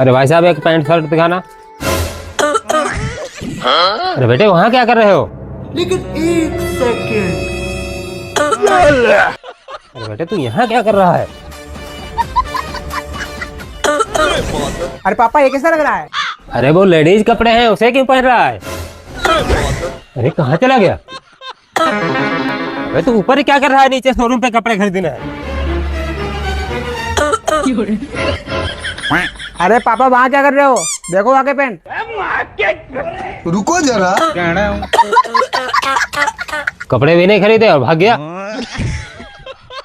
अरे भाई साहब, एक पैंट शर्ट दिखाना। अरे बेटे, वहाँ क्या कर रहे हो? लेकिन एक सेकंड। अरे बेटे, तू यहाँ क्या कर रहा है? अरे पापा ये कैसा लग रहा है? अरे वो लेडीज कपड़े हैं, उसे क्यों पहन रहा है? अरे कहाँ चला गया? अरे तू ऊपर ही क्या कर रहा है? नीचे शोरूम पे कपड़े खरीदना है। अरे पापा वहाँ क्या कर रहे हो? देखो आगे पेंट। रुको जरा। कपड़े भी नहीं खरीदे और भाग गया।